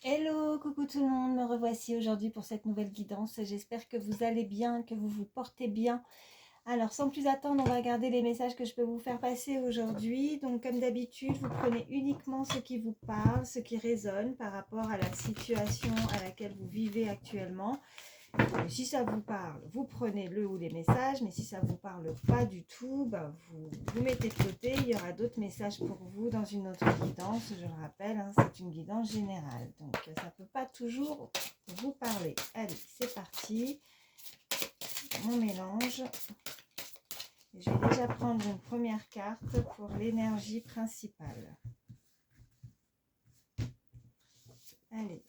Hello, coucou tout le monde, me revoici aujourd'hui pour cette nouvelle guidance. J'espère que vous allez bien, que vous vous portez bien. Alors sans plus attendre, on va regarder les messages que je peux vous faire passer aujourd'hui. Donc comme d'habitude, vous prenez uniquement ce qui vous parle, ce qui résonne par rapport à la situation à laquelle vous vivez actuellement. Si ça vous parle, vous prenez le ou les messages, mais si ça ne vous parle pas du tout, vous mettez de côté. Il y aura d'autres messages pour vous dans une autre guidance. Je le rappelle, hein, c'est une guidance générale. Donc, ça ne peut pas toujours vous parler. Allez, c'est parti. On mélange. Je vais déjà prendre une première carte pour l'énergie principale. Allez.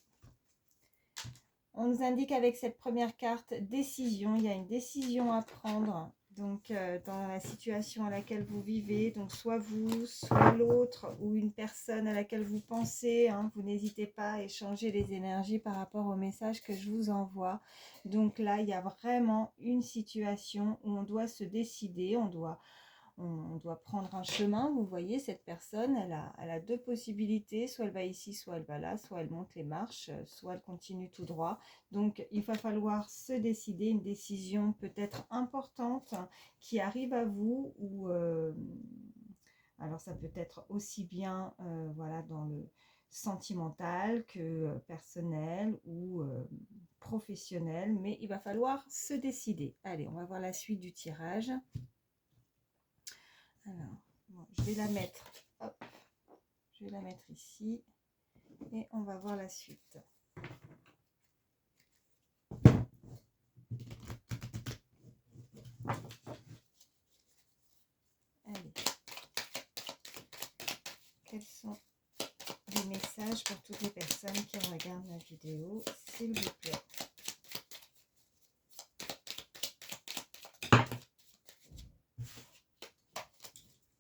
On nous indique avec cette première carte décision, il y a une décision à prendre donc dans la situation à laquelle vous vivez, donc soit vous, soit l'autre ou une personne à laquelle vous pensez, hein, vous n'hésitez pas à échanger les énergies par rapport au message que je vous envoie. Donc là, il y a vraiment une situation où on doit se décider, on doit prendre un chemin. Vous voyez, cette personne, elle a deux possibilités. Soit elle va ici, soit elle va là, soit elle monte les marches, soit elle continue tout droit. Donc, il va falloir se décider, une décision peut-être importante qui arrive à vous. Ou alors, ça peut être aussi bien voilà, dans le sentimental que personnel ou professionnel. Mais il va falloir se décider. Allez, on va voir la suite du tirage. Alors, bon, je vais la mettre, hop, je vais la mettre ici et on va voir la suite. Allez, quels sont les messages pour toutes les personnes qui regardent la vidéo, s'il vous plaît?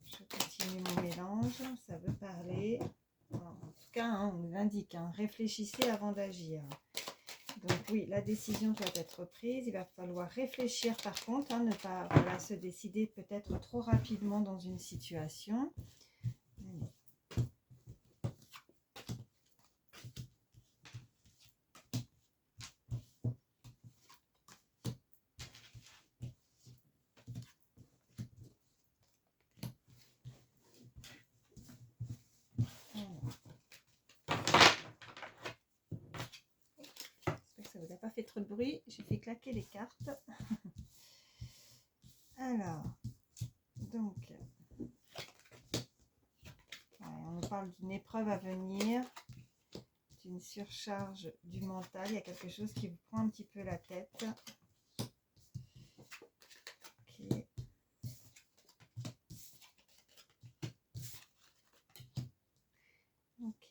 Je continue mon mélange, ça veut parler. En tout cas, hein, on nous l'indique, hein, réfléchissez avant d'agir. Donc oui, la décision doit être prise. Il va falloir réfléchir par contre, hein, ne pas voilà, se décider peut-être trop rapidement dans une situation. Allez. Ça vous a pas fait trop de bruit, j'ai fait claquer les cartes. Alors, donc, on nous parle d'une épreuve à venir, d'une surcharge du mental. Il y a quelque chose qui vous prend un petit peu la tête. Okay. Ok.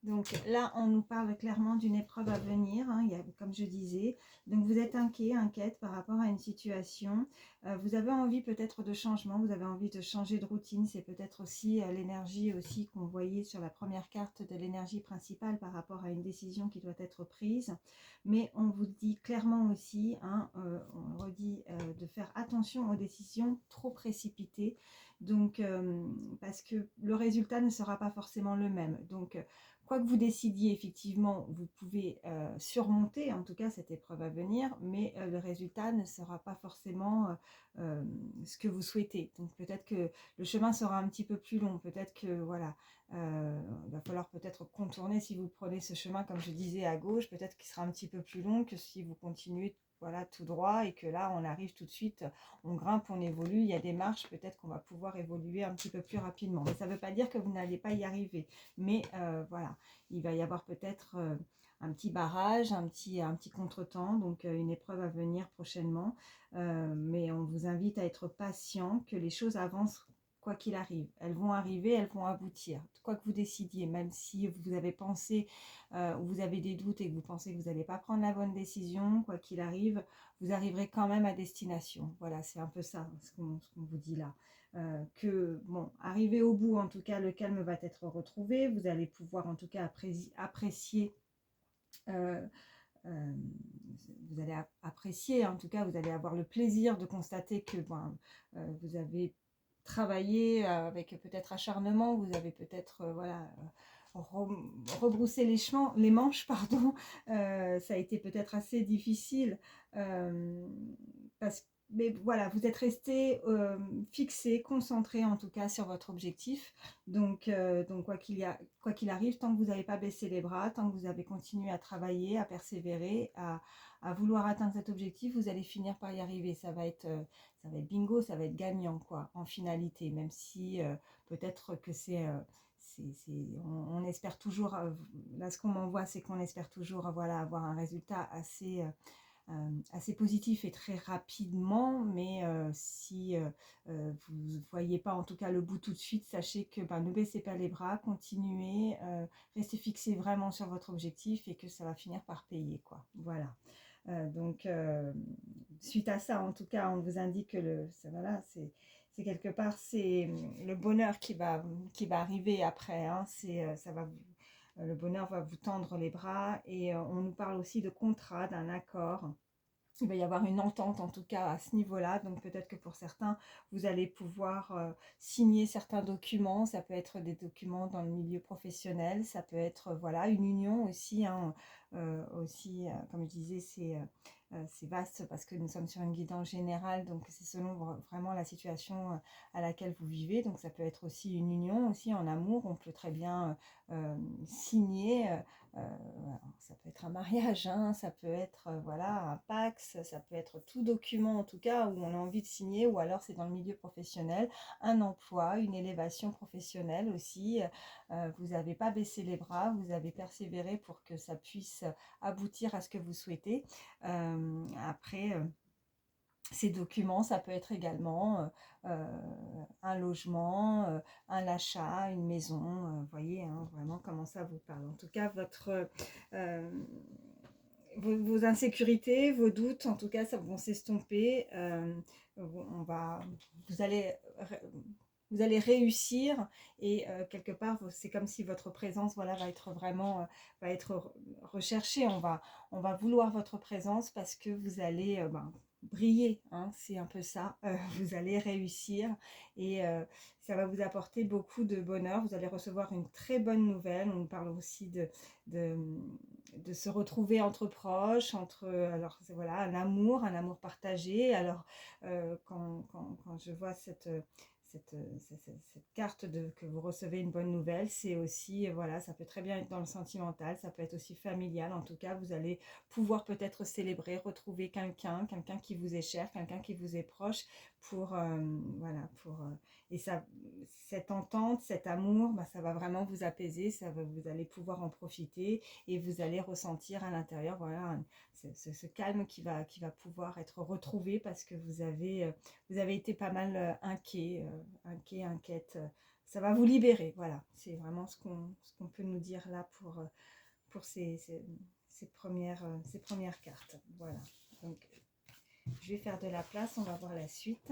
Donc là, on nous parle clairement d'une épreuve à venir, hein, comme je disais. Donc vous êtes inquiète par rapport à une situation. Vous avez envie peut-être de changement, vous avez envie de changer de routine. C'est peut-être aussi l'énergie aussi qu'on voyait sur la première carte de l'énergie principale par rapport à une décision qui doit être prise. Mais on vous dit clairement aussi, hein, on redit de faire attention aux décisions trop précipitées. Donc, parce que le résultat ne sera pas forcément le même. Donc, quoi que vous décidiez, effectivement, vous pouvez surmonter, en tout cas, cette épreuve à venir, mais le résultat ne sera pas forcément ce que vous souhaitez. Donc, peut-être que le chemin sera un petit peu plus long. Peut-être que, voilà, il va falloir peut-être contourner si vous prenez ce chemin, comme je disais, à gauche. Peut-être qu'il sera un petit peu plus long que si vous continuez voilà, tout droit et que là, on arrive tout de suite, on grimpe, on évolue, il y a des marches, peut-être qu'on va pouvoir évoluer un petit peu plus rapidement. Mais ça ne veut pas dire que vous n'allez pas y arriver. Mais voilà, il va y avoir peut-être un petit barrage, un petit contretemps, donc une épreuve à venir prochainement. Mais on vous invite à être patient, que les choses avancent quoi qu'il arrive. Elles vont arriver, elles vont aboutir. Quoi que vous décidiez, même si vous avez pensé, ou vous avez des doutes et que vous pensez que vous n'allez pas prendre la bonne décision, quoi qu'il arrive, vous arriverez quand même à destination. Voilà, c'est un peu ça, ce qu'on vous dit là. Que, bon, arrivé au bout, en tout cas, le calme va être retrouvé. Vous allez pouvoir, en tout cas, apprécier vous allez apprécier, en tout cas, vous allez avoir le plaisir de constater que vous avez travaillé avec peut-être acharnement, vous avez peut-être voilà, rebrousser les manches, pardon. Ça a été peut-être assez difficile, mais voilà, vous êtes resté fixé, concentré en tout cas sur votre objectif. Donc quoi qu'il arrive, tant que vous n'avez pas baissé les bras, tant que vous avez continué à travailler, à persévérer, à vouloir atteindre cet objectif, vous allez finir par y arriver. Ça va être bingo, ça va être gagnant quoi, en finalité, même si peut-être que on espère toujours, là ce qu'on m'envoie c'est qu'on espère toujours voilà, avoir un résultat assez positif et très rapidement, mais si vous ne voyez pas en tout cas le bout tout de suite, sachez que ne baissez pas les bras, continuez, restez fixé vraiment sur votre objectif et que ça va finir par payer quoi. Voilà. Donc suite à ça en tout cas on vous indique que voilà, c'est quelque part c'est le bonheur qui va arriver après, hein. Le bonheur va vous tendre les bras et on nous parle aussi de contrat, d'un accord. Il va y avoir une entente en tout cas à ce niveau-là, donc peut-être que pour certains, vous allez pouvoir signer certains documents, ça peut être des documents dans le milieu professionnel, ça peut être voilà, une union aussi, hein, comme je disais, c'est vaste parce que nous sommes sur une guidance générale, donc c'est selon vraiment la situation à laquelle vous vivez, donc ça peut être aussi une union, aussi en amour, on peut très bien signer. Ça peut être un mariage, hein, ça peut être voilà, un Pax, ça peut être tout document en tout cas où on a envie de signer, ou alors c'est dans le milieu professionnel, un emploi, une élévation professionnelle aussi. Vous n'avez pas baissé les bras, vous avez persévéré pour que ça puisse aboutir à ce que vous souhaitez. Après, ces documents, ça peut être également un logement, un achat, une maison, vous voyez hein, vraiment comment ça vous parle. En tout cas, vos insécurités, vos doutes, en tout cas, ça vont s'estomper. Vous allez réussir et quelque part, c'est comme si votre présence voilà, va être vraiment va être recherchée. On va vouloir votre présence parce que vous allez briller, hein, c'est un peu ça. Vous allez réussir et ça va vous apporter beaucoup de bonheur. Vous allez recevoir une très bonne nouvelle. On nous parle aussi de se retrouver entre proches, alors voilà, un amour partagé. Alors quand je vois cette carte que vous recevez une bonne nouvelle, c'est aussi, voilà, ça peut très bien être dans le sentimental, ça peut être aussi familial. En tout cas, vous allez pouvoir peut-être célébrer, retrouver quelqu'un qui vous est cher, quelqu'un qui vous est proche et cette entente, cet amour, ça va vraiment vous apaiser, vous allez pouvoir en profiter et vous allez ressentir à l'intérieur, voilà, ce calme qui va pouvoir être retrouvé parce que vous avez été pas mal inquiète. Ça va vous libérer, voilà. C'est vraiment ce qu'on peut nous dire là pour ces premières cartes. Voilà. Donc, je vais faire de la place, on va voir la suite.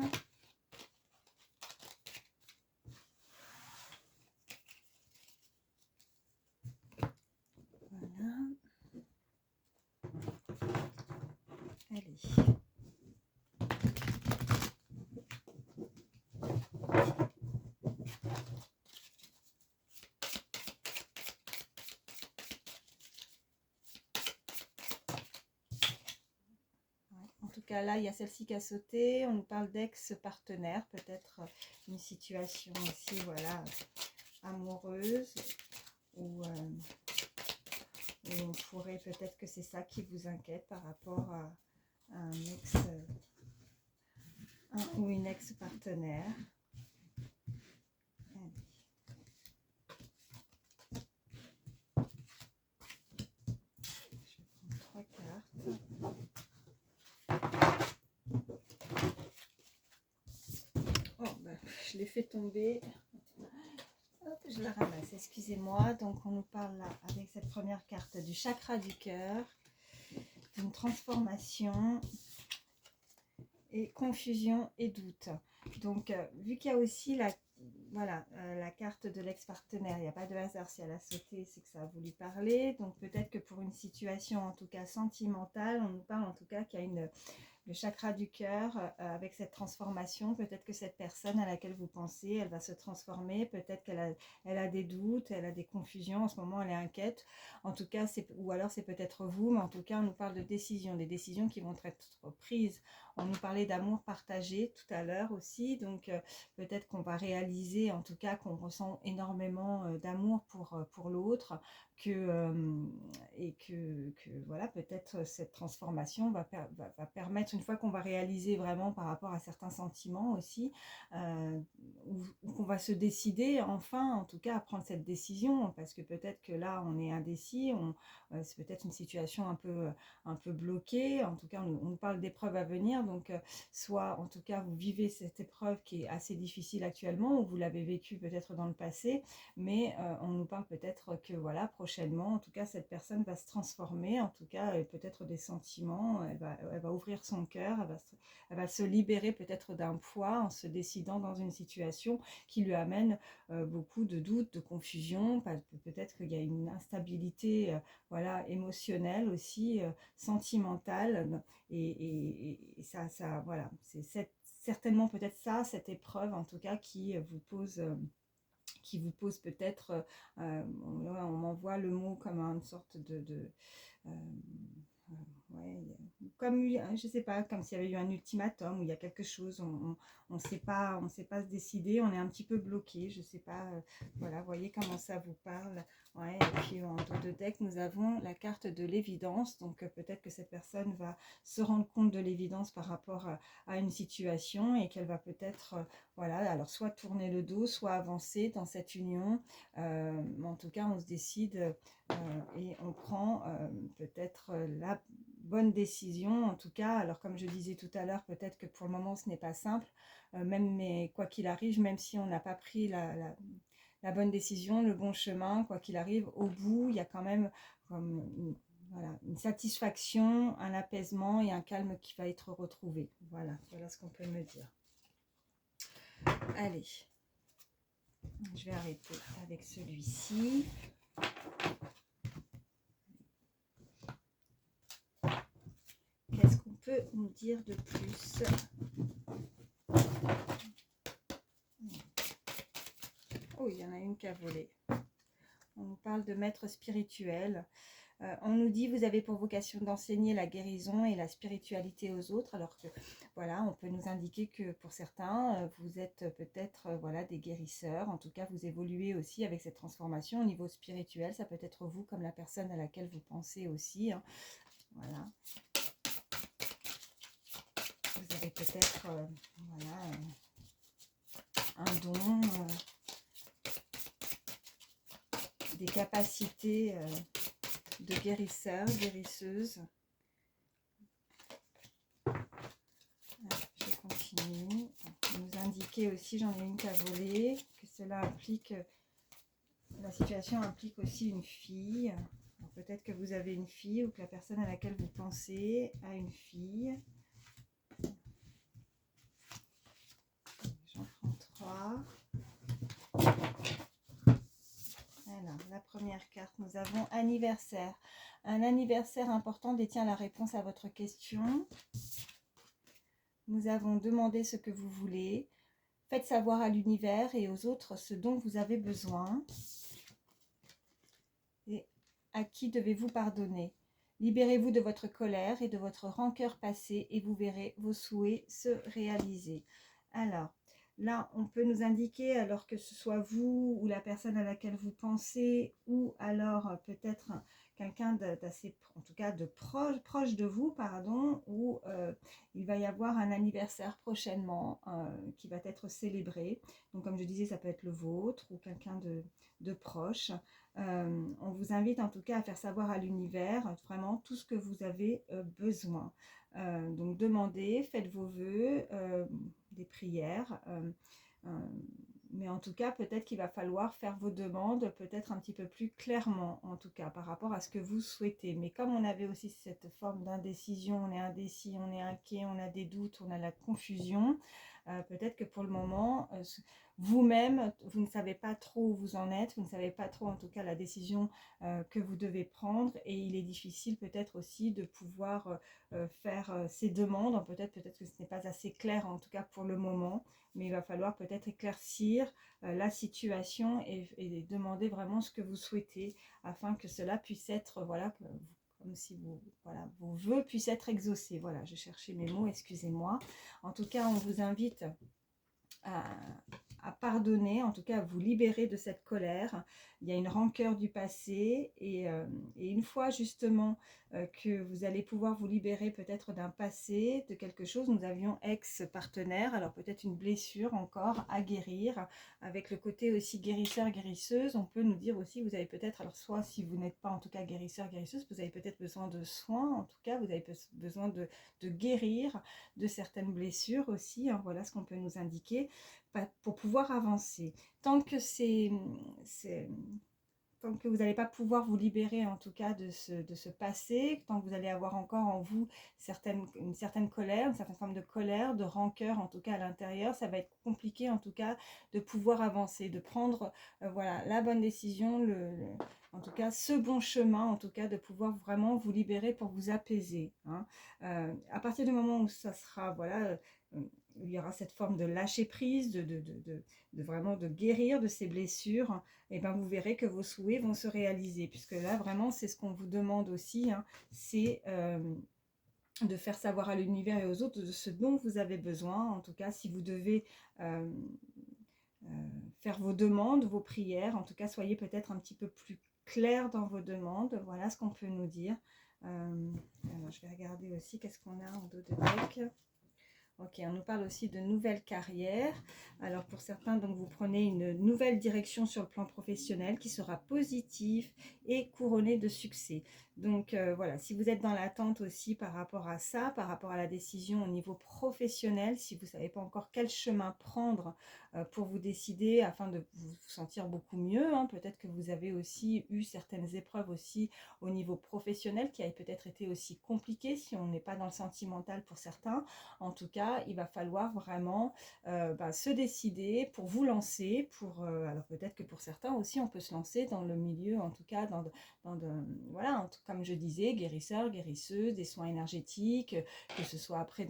Voilà. Allez. En tout cas, là, il y a celle-ci qui a sauté. On nous parle d'ex-partenaire, peut-être une situation aussi, voilà, amoureuse, ou on pourrait peut-être que c'est ça qui vous inquiète par rapport à un ou une ex-partenaire. Je l'ai fait tomber. Hop, je la ramasse, excusez-moi. Donc on nous parle là avec cette première carte du chakra du cœur, d'une transformation et confusion et doute. Donc vu qu'il y a aussi la carte de l'ex-partenaire, il n'y a pas de hasard si elle a sauté, c'est que ça a voulu parler. Donc peut-être que pour une situation en tout cas sentimentale, on nous parle en tout cas qu'il y a le chakra du cœur, avec cette transformation, peut-être que cette personne à laquelle vous pensez, elle va se transformer, peut-être elle a des doutes, elle a des confusions, en ce moment elle est inquiète, en tout cas, ou alors c'est peut-être vous, mais en tout cas on nous parle de décisions, des décisions qui vont être prises. On nous parlait d'amour partagé tout à l'heure aussi, donc peut-être qu'on va réaliser, en tout cas qu'on ressent énormément d'amour pour l'autre, et que voilà, peut-être cette transformation va permettre, une fois qu'on va réaliser vraiment par rapport à certains sentiments aussi, ou qu'on va se décider enfin, en tout cas, à prendre cette décision, parce que peut-être que là, on est indécis, c'est peut-être une situation un peu bloquée, en tout cas, on nous parle d'épreuves à venir, donc soit, en tout cas, vous vivez cette épreuve qui est assez difficile actuellement, ou vous l'avez vécue peut-être dans le passé, mais on nous parle peut-être que voilà, prochainement, en tout cas, cette personne va se transformer, en tout cas, peut-être des sentiments, elle va ouvrir son cœur, elle va se libérer peut-être d'un poids en se décidant dans une situation qui lui amène beaucoup de doutes, de confusion, peut-être qu'il y a une instabilité voilà, émotionnelle aussi, sentimentale, et ça voilà, c'est certainement peut-être ça, cette épreuve en tout cas qui vous pose peut-être, on m'envoie le mot comme une sorte euh, ouais, comme, je sais pas, comme s'il y avait eu un ultimatum, où il y a quelque chose, on sait pas se décider, on est un petit peu bloqué, je sais pas, voilà, voyez comment ça vous parle. Ouais, et puis en dos de deck, nous avons la carte de l'évidence, donc peut-être que cette personne va se rendre compte de l'évidence par rapport à une situation, et qu'elle va peut-être, voilà, alors soit tourner le dos, soit avancer dans cette union, en tout cas on se décide, et on prend peut-être la bonne décision, en tout cas. Alors comme je disais tout à l'heure, peut-être que pour le moment ce n'est pas simple, mais quoi qu'il arrive, même si on n'a pas pris la bonne décision, le bon chemin, quoi qu'il arrive, au bout, il y a quand même comme voilà, une satisfaction, un apaisement et un calme qui va être retrouvé. Voilà, voilà ce qu'on peut me dire. Allez, je vais arrêter avec celui-ci. Qu'est-ce qu'on peut nous dire de plus? Oh, il y en a une qui a volé. On nous parle de maître spirituel. On nous dit, vous avez pour vocation d'enseigner la guérison et la spiritualité aux autres, alors que, voilà, on peut nous indiquer que pour certains, vous êtes peut-être, voilà, des guérisseurs. En tout cas, vous évoluez aussi avec cette transformation au niveau spirituel. Ça peut être vous comme la personne à laquelle vous pensez aussi, hein. Voilà. Vous avez peut-être, voilà, un don, des capacités de guérisseur, guérisseuse. Je continue. Nous indiquer aussi, j'en ai une qui a volé, que cela implique, la situation implique aussi une fille. Peut-être que vous avez une fille, ou que la personne à laquelle vous pensez a une fille. J'en prends 3. Alors, la première carte, nous avons anniversaire. Un anniversaire important détient la réponse à votre question. Nous avons demandé ce que vous voulez. Faites savoir à l'univers et aux autres ce dont vous avez besoin. Et à qui devez-vous pardonner? Libérez-vous de votre colère et de votre rancœur passée, et vous verrez vos souhaits se réaliser. Alors, là, on peut nous indiquer, alors que ce soit vous ou la personne à laquelle vous pensez, ou alors peut-être quelqu'un d'assez, en tout cas de proche de vous, pardon, où il va y avoir un anniversaire prochainement qui va être célébré. Donc comme je disais, ça peut être le vôtre ou quelqu'un de proche. On vous invite en tout cas à faire savoir à l'univers vraiment tout ce que vous avez besoin. Donc demandez, faites vos vœux, des prières, mais en tout cas peut-être qu'il va falloir faire vos demandes peut-être un petit peu plus clairement, en tout cas par rapport à ce que vous souhaitez. Mais comme on avait aussi cette forme d'indécision, on est indécis, on est inquiet, on a des doutes, on a la confusion, peut-être que pour le moment, vous-même, vous ne savez pas trop où vous en êtes, vous ne savez pas trop en tout cas la décision que vous devez prendre, et il est difficile peut-être aussi de pouvoir faire ces demandes. Peut-être que ce n'est pas assez clair en tout cas pour le moment, mais il va falloir peut-être éclaircir la situation et demander vraiment ce que vous souhaitez afin que cela puisse être, voilà, comme si voilà, vos vœux puissent être exaucés. Voilà, je cherchais mes mots, excusez-moi. En tout cas, on vous invite à, à pardonner, en tout cas à vous libérer de cette colère. Il y a une rancœur du passé, et une fois justement que vous allez pouvoir vous libérer peut-être d'un passé, de quelque chose, nous avions ex-partenaire, alors peut-être une blessure encore à guérir, avec le côté aussi guérisseur, guérisseuse. On peut nous dire aussi, vous avez peut-être, alors soit si vous n'êtes pas en tout cas guérisseur, guérisseuse, vous avez peut-être besoin de soins, en tout cas vous avez besoin de guérir de certaines blessures aussi, hein. Voilà ce qu'on peut nous indiquer pour pouvoir avancer. Tant que tant que vous n'allez pas pouvoir vous libérer en tout cas de ce passé, tant que vous allez avoir encore en vous une certaine colère, une certaine forme de colère, de rancœur en tout cas à l'intérieur, ça va être compliqué en tout cas de pouvoir avancer, de prendre voilà, la bonne décision, en tout cas ce bon chemin, en tout cas de pouvoir vraiment vous libérer pour vous apaiser, hein. À partir du moment où ça sera, voilà, il y aura cette forme de lâcher prise, de vraiment de guérir de ces blessures, et ben vous verrez que vos souhaits vont se réaliser, puisque là vraiment c'est ce qu'on vous demande aussi, hein, c'est de faire savoir à l'univers et aux autres de ce dont vous avez besoin. En tout cas, si vous devez faire vos demandes, vos prières, en tout cas soyez peut-être un petit peu plus clair dans vos demandes. Voilà ce qu'on peut nous dire. Alors je vais regarder aussi qu'est-ce qu'on a en dos de deck. Ok, on nous parle aussi de nouvelles carrières. Alors pour certains, donc vous prenez une nouvelle direction sur le plan professionnel qui sera positive et couronnée de succès. Donc voilà, si vous êtes dans l'attente aussi par rapport à ça, par rapport à la décision au niveau professionnel, si vous ne savez pas encore quel chemin prendre pour vous décider afin de vous sentir beaucoup mieux, hein, peut-être que vous avez aussi eu certaines épreuves aussi au niveau professionnel qui a peut-être été aussi compliqué si on n'est pas dans le sentimental pour certains. En tout cas, il va falloir vraiment se décider pour vous lancer. Alors peut-être que pour certains aussi, on peut se lancer dans le milieu, en tout cas, voilà, comme je disais, guérisseur, guérisseuse, des soins énergétiques, que ce soit après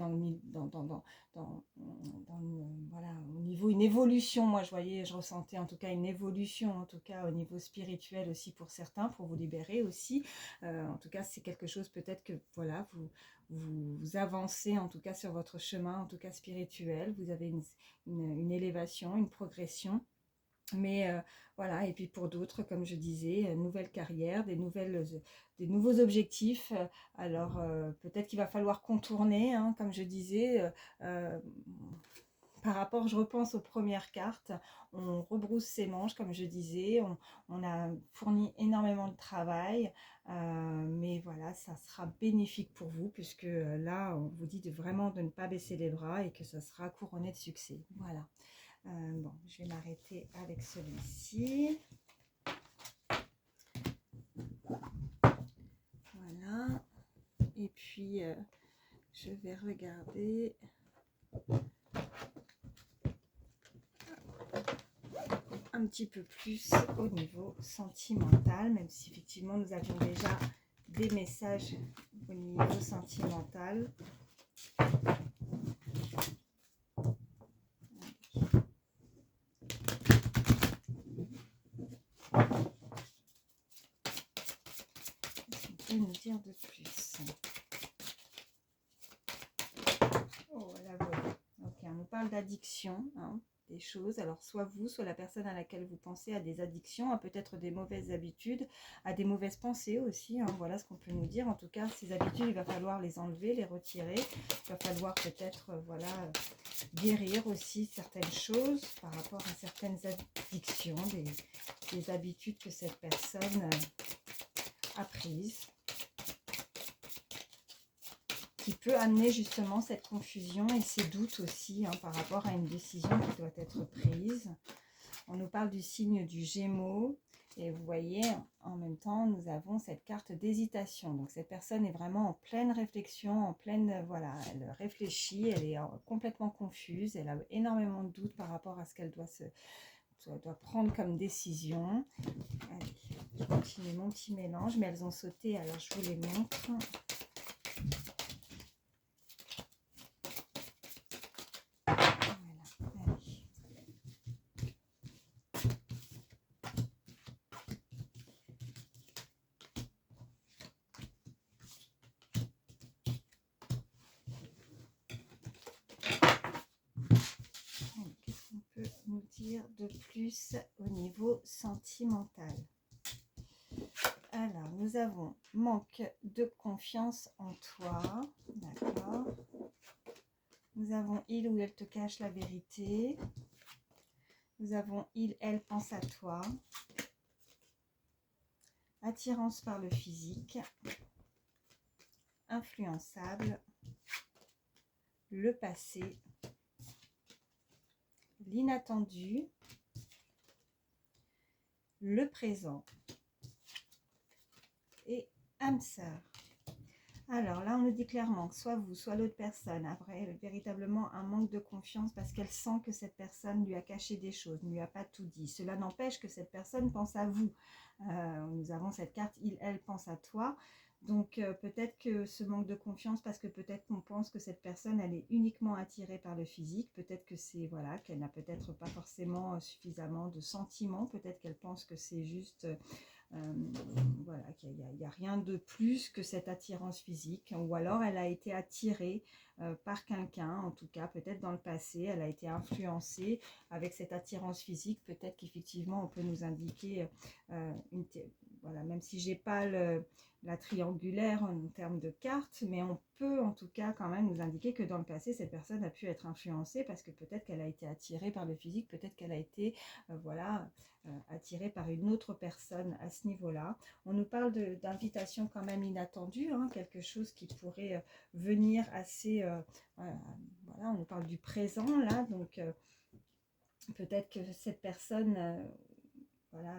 voilà, au niveau une évolution. Moi, je ressentais en tout cas une évolution, en tout cas au niveau spirituel aussi pour certains, pour vous libérer aussi. En tout cas, c'est quelque chose peut-être que voilà, vous avancez en tout cas sur votre chemin, en tout cas spirituel, vous avez une élévation, une progression. Mais voilà, et puis pour d'autres, comme je disais, nouvelle carrière, des nouveaux objectifs. Alors peut-être qu'il va falloir contourner, hein, comme je disais, par rapport, je repense aux premières cartes, on rebrousse ses manches, comme je disais, on a fourni énormément de travail, mais voilà, ça sera bénéfique pour vous, puisque là, on vous dit vraiment de ne pas baisser les bras et que ça sera couronné de succès. Voilà. Bon, je vais m'arrêter avec celui-ci. Voilà. Et puis, je vais regarder un petit peu plus au niveau sentimental, même si effectivement nous avions déjà des messages au niveau sentimental. Nous dire de plus. Oh, la voilà. Ok, on nous parle d'addiction, hein, des choses. Alors, soit vous, soit la personne à laquelle vous pensez a des addictions, a peut-être des mauvaises habitudes, a des mauvaises pensées aussi, hein. Voilà ce qu'on peut nous dire. En tout cas, ces habitudes, il va falloir les enlever, les retirer. Il va falloir peut-être, voilà, guérir aussi certaines choses par rapport à certaines addictions, des habitudes que cette personne a prises, qui peut amener justement cette confusion et ces doutes aussi, hein, par rapport à une décision qui doit être prise. On nous parle du signe du Gémeaux Et vous voyez, en même temps, nous avons cette carte d'hésitation. Donc, cette personne est vraiment en pleine réflexion, en pleine, voilà, elle réfléchit, elle est complètement confuse, elle a énormément de doutes par rapport à ce qu'elle doit prendre comme décision. Allez, je continue mon petit mélange, mais elles ont sauté, alors je vous les montre. Nous dire de plus au niveau sentimental. Alors, nous avons manque de confiance en toi, d'accord. Nous avons il ou elle te cache la vérité. Nous avons il, elle pense à toi. Attirance par le physique. Influençable. Le passé. L'inattendu. Le présent. Et âme sœur. Alors là, on nous dit clairement que soit vous, soit l'autre personne, après, véritablement un manque de confiance parce qu'elle sent que cette personne lui a caché des choses, ne lui a pas tout dit. Cela n'empêche que cette personne pense à vous. Nous avons cette carte, il, elle pense à toi. Donc peut-être que ce manque de confiance, parce que peut-être qu'on pense que cette personne, elle est uniquement attirée par le physique, peut-être que c'est, voilà, qu'elle n'a peut-être pas forcément suffisamment de sentiments, peut-être qu'elle pense que c'est juste... voilà, qu'il n'y a rien de plus que cette attirance physique, ou alors elle a été attirée par quelqu'un, en tout cas peut-être dans le passé, elle a été influencée avec cette attirance physique, peut-être qu'effectivement on peut nous indiquer, voilà, même si j'ai pas la triangulaire en termes de cartes, mais on peut en tout cas quand même nous indiquer que dans le passé cette personne a pu être influencée parce que peut-être qu'elle a été attirée par le physique, peut-être qu'elle a été voilà, attirée par une autre personne à ce niveau-là. On nous parle d'invitation quand même inattendue, hein, quelque chose qui pourrait venir assez... voilà, on nous parle du présent là, donc peut-être que cette personne voilà,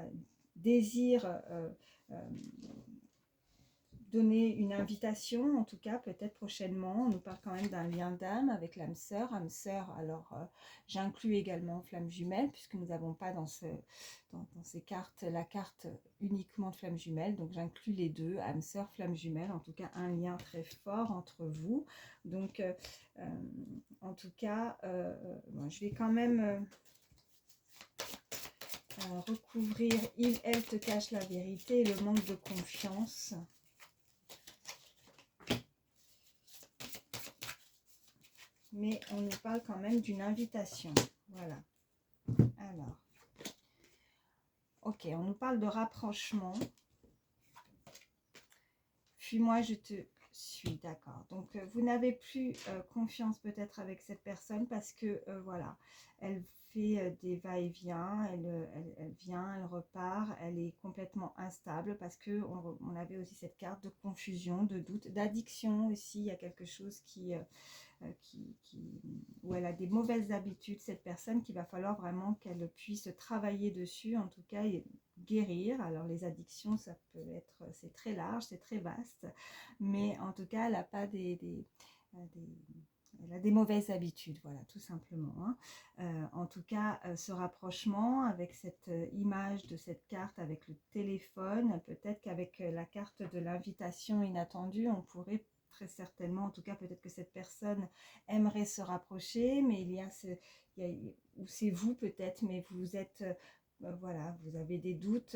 désire donner une invitation, en tout cas peut-être prochainement. On nous parle quand même d'un lien d'âme avec l'âme sœur. Âme sœur, alors j'inclus également flamme jumelle, puisque nous n'avons pas dans ces cartes la carte uniquement de flamme jumelle, donc j'inclus les deux, âme sœur, flamme jumelle, en tout cas un lien très fort entre vous. Donc en tout cas, bon, je vais quand même... recouvrir il, elle te cache la vérité et le manque de confiance. Mais on nous parle quand même d'une invitation. Voilà. Alors. Ok, on nous parle de rapprochement. Fuis-moi, je te suis. D'accord. Donc, vous n'avez plus confiance peut-être avec cette personne parce que, voilà, elle fait des va-et-vient, elle vient, elle repart, elle est complètement instable parce que on avait aussi cette carte de confusion, de doute, d'addiction aussi. Il y a quelque chose où elle a des mauvaises habitudes, cette personne, qu'il va falloir vraiment qu'elle puisse travailler dessus, en tout cas, et guérir. Alors les addictions, ça peut être, c'est très large, c'est très vaste, mais en tout cas, elle n'a pas elle a des mauvaises habitudes, voilà, tout simplement. Hein. En tout cas, ce rapprochement avec cette image de cette carte, avec le téléphone, peut-être qu'avec la carte de l'invitation inattendue, on pourrait très certainement, en tout cas peut-être que cette personne aimerait se rapprocher, mais ou c'est vous peut-être, mais vous êtes... voilà, vous avez des doutes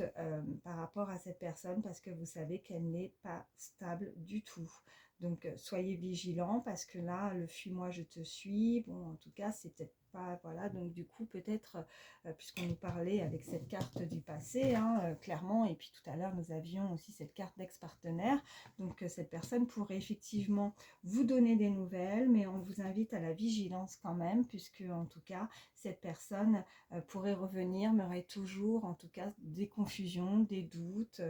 par rapport à cette personne parce que vous savez qu'elle n'est pas stable du tout. Donc, soyez vigilants parce que là, le fuis-moi, je te suis. Bon, en tout cas, c'est peut-être pas... Voilà, donc du coup, peut-être, puisqu'on nous parlait avec cette carte du passé, hein, clairement, et puis tout à l'heure, nous avions aussi cette carte d'ex-partenaire. Donc, cette personne pourrait effectivement vous donner des nouvelles, mais on vous invite à la vigilance quand même, puisque, en tout cas, cette personne pourrait revenir, mais aurait toujours, en tout cas, des confusions, des doutes,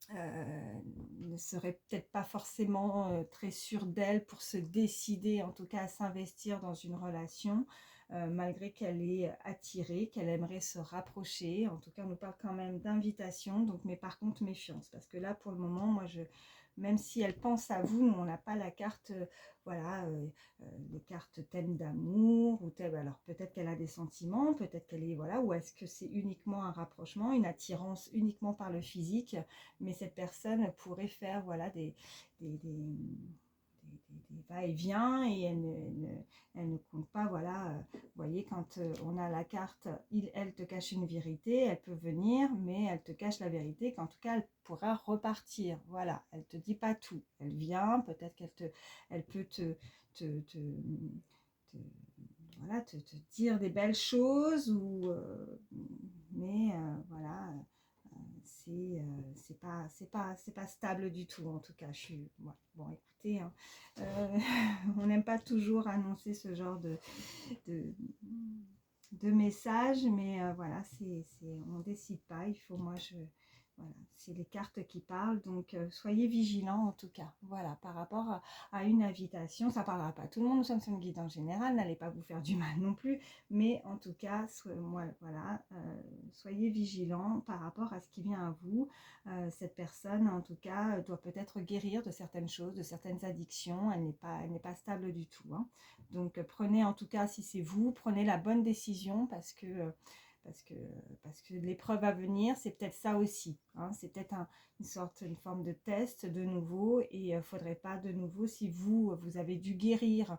ne serait peut-être pas forcément très sûre d'elle pour se décider en tout cas à s'investir dans une relation. malgré qu'elle est attirée, qu'elle aimerait se rapprocher. En tout cas, on nous parle quand même d'invitation, donc, mais par contre, méfiance, parce que là, pour le moment, moi, même si elle pense à vous, nous, on n'a pas la carte, voilà, les cartes thème d'amour, ou thème, alors peut-être qu'elle a des sentiments, peut-être qu'elle est, voilà, ou est-ce que c'est uniquement un rapprochement, une attirance uniquement par le physique, mais cette personne pourrait faire, voilà, des va-et-vient, et elle ne compte pas, voilà, vous voyez, quand on a la carte, elle te cache une vérité, elle peut venir, mais elle te cache la vérité, qu'en tout cas, elle pourra repartir, voilà, elle te dit pas tout, elle vient, peut-être elle peut te- voilà, te dire des belles choses, ou, mais voilà, c'est pas stable du tout, en tout cas. Ouais, bon, écoutez, hein, on n'aime pas toujours annoncer ce genre de, de messages, mais voilà, on décide pas, il faut, voilà, c'est les cartes qui parlent, donc soyez vigilants en tout cas, voilà, par rapport à une invitation. Ça parlera pas à tout le monde, nous sommes sur une guide en général, n'allez pas vous faire du mal non plus, mais en tout cas, voilà, soyez vigilants par rapport à ce qui vient à vous. Cette personne, en tout cas, doit peut-être guérir de certaines choses, de certaines addictions, elle n'est pas stable du tout, hein. Donc prenez, en tout cas, si c'est vous, prenez la bonne décision, parce que, parce que l'épreuve à venir, c'est peut-être ça aussi, hein. C'est peut-être une forme de test de nouveau, et il ne faudrait pas de nouveau, si vous avez dû guérir,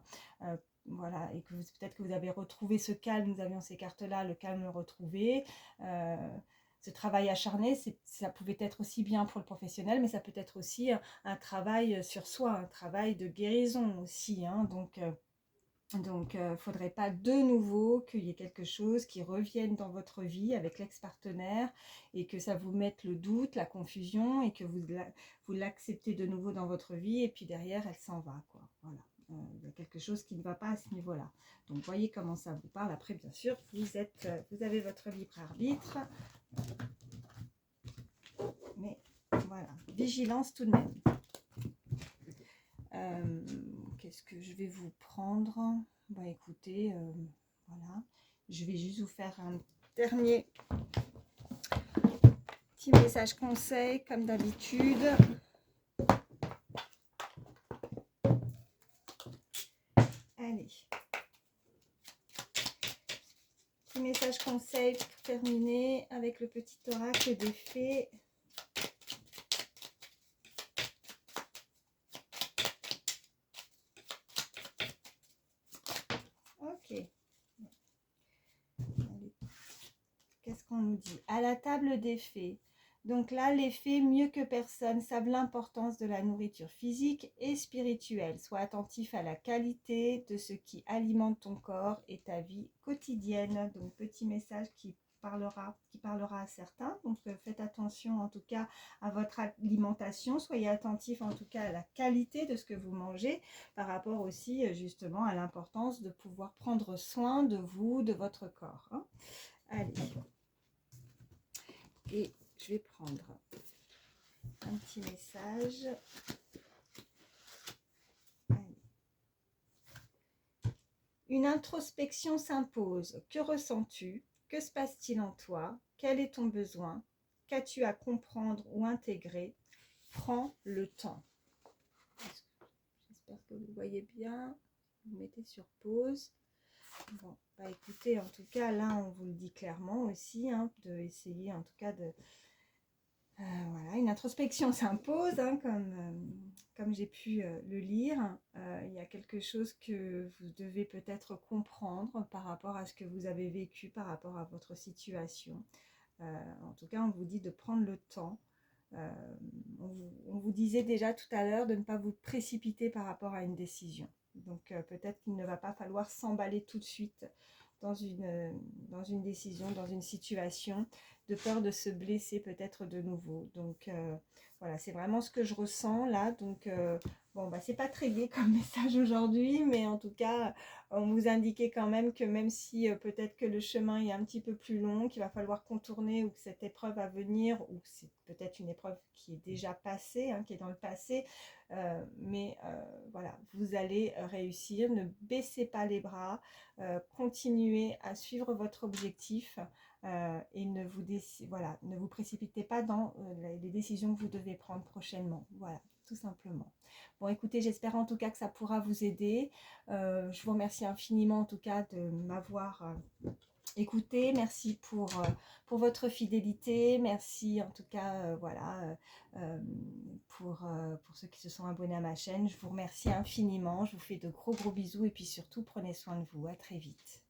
voilà, et que peut-être que vous avez retrouvé ce calme, nous avions ces cartes-là, le calme retrouvé, ce travail acharné, ça pouvait être aussi bien pour le professionnel, mais ça peut être aussi un travail sur soi, un travail de guérison aussi, hein. Donc, il ne faudrait pas de nouveau qu'il y ait quelque chose qui revienne dans votre vie avec l'ex-partenaire, et que ça vous mette le doute, la confusion, et que vous l'acceptez de nouveau dans votre vie, et puis derrière, elle s'en va, quoi. Voilà. Il y a quelque chose qui ne va pas à ce niveau-là. Donc, voyez comment ça vous parle. Après, bien sûr, vous avez votre libre arbitre. Mais voilà, vigilance tout de même. Qu'est-ce que je vais vous prendre? Bon, écoutez, voilà. Je vais juste vous faire un dernier petit message conseil, comme d'habitude. Allez. Petit message conseil pour terminer avec le petit oracle des fées. Ok. Qu'est-ce qu'on nous dit? À la table des fées. Donc là, les fées, mieux que personne, savent l'importance de la nourriture physique et spirituelle. Sois attentif à la qualité de ce qui alimente ton corps et ta vie quotidienne. Donc, petit message qui parlera à certains. Donc, faites attention en tout cas à votre alimentation. Soyez attentif en tout cas à la qualité de ce que vous mangez, par rapport aussi justement à l'importance de pouvoir prendre soin de vous, de votre corps, hein. Allez. Et je vais prendre un petit message. Allez. Une introspection s'impose. Que ressens-tu? Que se passe-t-il en toi? Quel est ton besoin? Qu'as-tu à comprendre ou intégrer? Prends le temps. J'espère que vous voyez bien. Vous mettez sur pause. Bon, bah écoutez, en tout cas, là, on vous le dit clairement aussi, hein, de essayer en tout cas de... voilà, une introspection s'impose, hein, comme j'ai pu le lire. Il y a quelque chose que vous devez peut-être comprendre par rapport à ce que vous avez vécu, par rapport à votre situation. En tout cas, on vous dit de prendre le temps. On vous disait déjà tout à l'heure de ne pas vous précipiter par rapport à une décision. Donc peut-être qu'il ne va pas falloir s'emballer tout de suite dans une décision, dans une situation. de peur de se blesser peut-être de nouveau. Donc voilà, c'est vraiment ce que je ressens là. Donc bon, bah, c'est pas très gai comme message aujourd'hui, mais en tout cas, on vous indiquait quand même que même si peut-être que le chemin est un petit peu plus long, qu'il va falloir contourner ou que cette épreuve à venir, ou que c'est peut-être une épreuve qui est déjà passée, hein, qui est dans le passé, mais voilà, vous allez réussir. Ne baissez pas les bras, continuez à suivre votre objectif et voilà, ne vous précipitez pas dans les décisions que vous devez prendre prochainement. Voilà, tout simplement. Bon, écoutez, j'espère en tout cas que ça pourra vous aider. Je vous remercie infiniment en tout cas de m'avoir écouté. Merci pour votre fidélité. Merci en tout cas voilà, pour ceux qui se sont abonnés à ma chaîne. Je vous remercie infiniment. Je vous fais de gros bisous et puis surtout prenez soin de vous. À très vite.